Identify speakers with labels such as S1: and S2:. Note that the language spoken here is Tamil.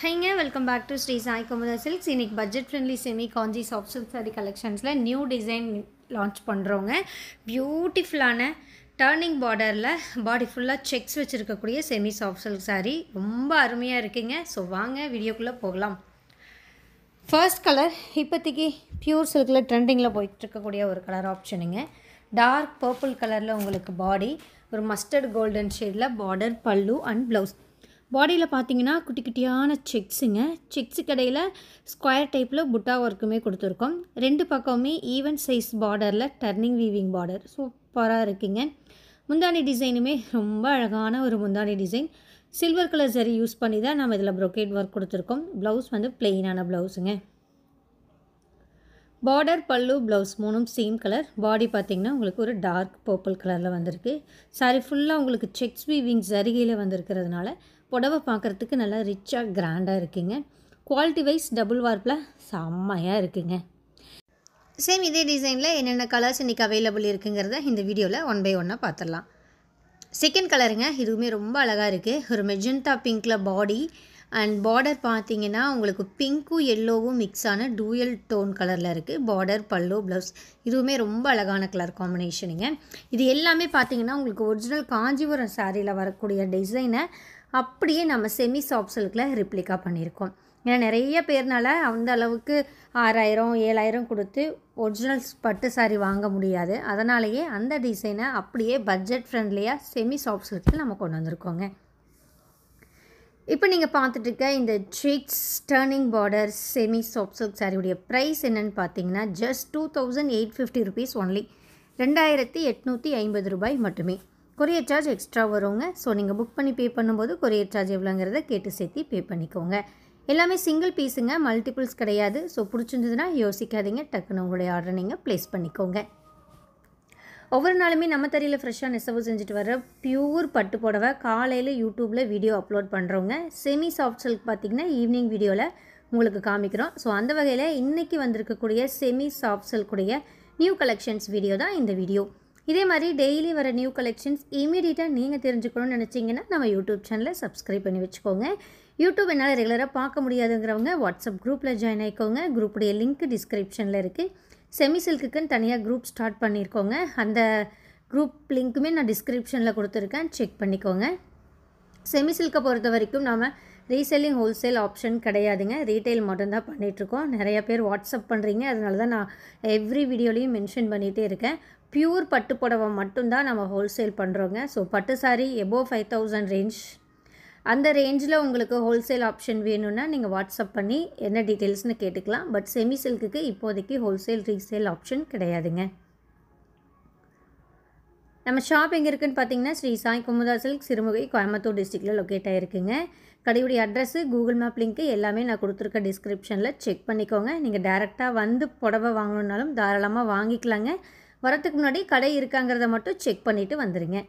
S1: ஹைங்க welcome back to Sri Sai Kumudha silks. இன்றைக்கி budget friendly semi Kanchi soft silk sari கலெக்ஷன்ஸில் நியூ டிசைன் லான்ச் பண்ணுறோங்க. பியூட்டிஃபுல்லான டர்னிங் பார்டரில் பாடி ஃபுல்லாக செக்ஸ் வச்சுருக்கக்கூடிய செமி சாஃப்ட் சில்க் சாரி ரொம்ப அருமையாக இருக்குங்க. ஸோ வாங்க வீடியோக்குள்ளே போகலாம். ஃபர்ஸ்ட் கலர் இப்போதைக்கு பியூர் சில்கில் ட்ரெண்டிங்கில் போயிட்டு இருக்கக்கூடிய ஒரு கலர் ஆப்ஷனுங்க. டார்க் பர்பிள் கலரில் உங்களுக்கு பாடி, ஒரு மஸ்டர்ட் கோல்டன் ஷேடில் பார்டர், பல்லு அண்ட் ப்ளவுஸ். பாடியில் பார்த்தீங்கன்னா குட்டி குட்டியான செக்ஸுங்க. செக்ஸுக்கு இடையில் ஸ்கொயர் டைப்பில் புட்டா ஒர்க்குமே கொடுத்துருக்கோம். ரெண்டு பக்கமுமே ஈவன் சைஸ் பார்டரில் டர்னிங் வீவிங் பார்டர் சூப்பராக இருக்குங்க. முந்தானி டிசைனுமே ரொம்ப அழகான ஒரு முந்தானி டிசைன். சில்வர் கலர் சரி யூஸ் பண்ணி தான் நம்ம இதில் ப்ரொக்கேட் ஒர்க் கொடுத்துருக்கோம். ப்ளவுஸ் வந்து பிளெயினான ப்ளவுஸுங்க. பார்டர், பல்லு, ப்ளவுஸ் மூணும் சேம் கலர். பாடி பார்த்திங்கன்னா உங்களுக்கு ஒரு டார்க் பர்பிள் கலரில் வந்திருக்கு. சாரி ஃபுல்லாக உங்களுக்கு செக்ஸ் வீவிங் ஜரிகையில் வந்திருக்கிறதுனால புடவை பார்க்குறதுக்கு நல்லா ரிச்சாக கிராண்டாக இருக்குங்க. குவாலிட்டி வைஸ் டபுள் வார்ப்பில் செம்மையாக இருக்குங்க. சேம் இதே டிசைனில் என்னென்ன கலர்ஸ் இன்றைக்கி அவைலபிள் இருக்குங்கிறத இந்த வீடியோவில் ஒன் பை ஒன்னாக பார்த்துடலாம். செகண்ட் கலருங்க, இதுவுமே ரொம்ப அழகாக இருக்குது. ஒரு மெஜந்தா பிங்க்கில் பாடி அண்ட் பார்டர் பார்த்தீங்கன்னா உங்களுக்கு பிங்க்கும் எல்லோவும் மிக்ஸ் ஆன டூயல் டோன் கலரில் இருக்குது. பார்டர், பல்லு, ப்ளவுஸ் இதுவுமே ரொம்ப அழகான கலர் காம்பினேஷனுங்க. இது எல்லாமே பார்த்தீங்கன்னா உங்களுக்கு ஒரிஜினல் காஞ்சிபுரம் சாரியில் வரக்கூடிய டிசைனை அப்படியே நம்ம செமி சாஃப்ட் சில்கில் ரிப்ளிகா பண்ணியிருக்கோம். ஏன்னா நிறைய பேர்னால அந்த அளவுக்கு 6000 7000 கொடுத்து ஒரிஜினல் பட்டு சாரி வாங்க முடியாது. அதனாலேயே அந்த டிசைனை அப்படியே பட்ஜெட் ஃப்ரெண்ட்லியாக செமி சாஃப்ட் சில்கில் நம்ம கொண்டு வந்திருக்கோங்க. இப்போ நீங்கள் பார்த்துட்டு இருக்க இந்த sex turning border semi soft silk சாரியுடைய ப்ரைஸ் என்னென்னு பார்த்தீங்கன்னா ஜஸ்ட் 2850 ருபீஸ் ஒன்லி. 2850 ரூபாய் மட்டுமே. கொரியர் சார்ஜ் எக்ஸ்ட்ரா வருங்க. ஸோ நீங்கள் புக் பண்ணி பே பண்ணும்போது கொரியர் சார்ஜ் எவ்வளோங்கிறத கேட்டு சேர்த்து பே பண்ணிக்கோங்க. எல்லாமே சிங்கிள் பீஸுங்க, மல்டிபிள்ஸ் கிடையாது. ஸோ பிடிச்சிருந்ததுன்னா யோசிக்காதீங்க, டக்குன்னு உங்களுடைய ஆர்டரை நீங்கள் ப்ளேஸ் பண்ணிக்கோங்க. ஒவ்வொரு நாளுமே நம்ம தறியில் ஃப்ரெஷ்ஷாக நெசவு செஞ்சுட்டு வர பியூர் பட்டு புடவை காலையில் யூடியூப்பில் வீடியோ அப்லோட் பண்ணுறவங்க. செமி சாஃப்ட் சில்க் பார்த்திங்கன்னா ஈவினிங் வீடியோவில் உங்களுக்கு காமிக்கிறோம். ஸோ அந்த வகையில் இன்றைக்கி வந்திருக்கக்கூடிய செமி சாஃப்ட் சில்குடைய நியூ கலெக்ஷன்ஸ் வீடியோ தான் இந்த வீடியோ. இதே மாதிரி டெய்லி வர நியூ கலெக்ஷன்ஸ் இமீடியட்டாக நீங்கள் தெரிஞ்சுக்கணும்னு நினச்சிங்கன்னா நம்ம யூடியூப் சேனலை சப்ஸ்கிரைப் பண்ணி வச்சுக்கோங்க. யூடியூப் என்னால் ரெகுலராக பார்க்க முடியாதுங்கிறவங்க வாட்ஸ்அப் குரூப்பில் ஜாயின் ஆகிக்கோங்க. குரூப்புடைய லிங்க் டிஸ்கிரிப்ஷனில் இருக்குது. செமி சில்க்குன்னு தனியாக குரூப் ஸ்டார்ட் பண்ணியிருக்கோங்க. அந்த குரூப் லிங்க்குமே நான் டிஸ்கிரிப்ஷனில் கொடுத்துருக்கேன், செக் பண்ணிக்கோங்க. செமி சில்கை பொறுத்த வரைக்கும் நாம் ரீசெல்லிங் ஹோல்சேல் ஆப்ஷன் கிடையாதுங்க, ரீட்டைல் மட்டும்தான் பண்ணிகிட்ருக்கோம். நிறைய பேர் வாட்ஸ்அப் பண்ணுறீங்க, அதனால தான் நான் எவ்ரி வீடியோலையும் மென்ஷன் பண்ணிகிட்டே இருக்கேன். பியூர் பட்டு புடவை மட்டும்தான் நம்ம ஹோல்சேல் பண்ணுறோங்க. ஸோ பட்டு சாரி எபோவ் 5000 ரேஞ்ச், அந்த ரேஞ்சில் உங்களுக்கு ஹோல்சேல் ஆப்ஷன் வேணும்னா நீங்கள் வாட்ஸ்அப் பண்ணி என்ன டீட்டெயில்ஸ்னு கேட்டுக்கலாம். பட் செமி சில்க்குக்கு இப்போதைக்கு ஹோல்சேல் ரீசேல் ஆப்ஷன் கிடையாதுங்க. நம்ம ஷாப் எங்கே இருக்குதுன்னு பார்த்தீங்கன்னா ஸ்ரீ சாய் குமுதா சில்க், சிறுமுகை, கோயம்புத்தூர் டிஸ்ட்ரிக்டில் லொக்கேட் ஆகிருக்குங்க. கடையுடைய அட்ரஸ்ஸு, கூகுள் மேப் லிங்க்கு எல்லாமே நான் கொடுத்துருக்க டிஸ்கிரிப்ஷனில் செக் பண்ணிக்கோங்க. நீங்கள் டேரெக்டாக வந்து புடவை வாங்கணுன்னாலும் தாராளமாக வாங்கிக்கலாங்க. வரத்துக்கு முன்னாடி கடை இருக்காங்கிறத மட்டும் செக் பண்ணிவிட்டு வந்துடுங்க.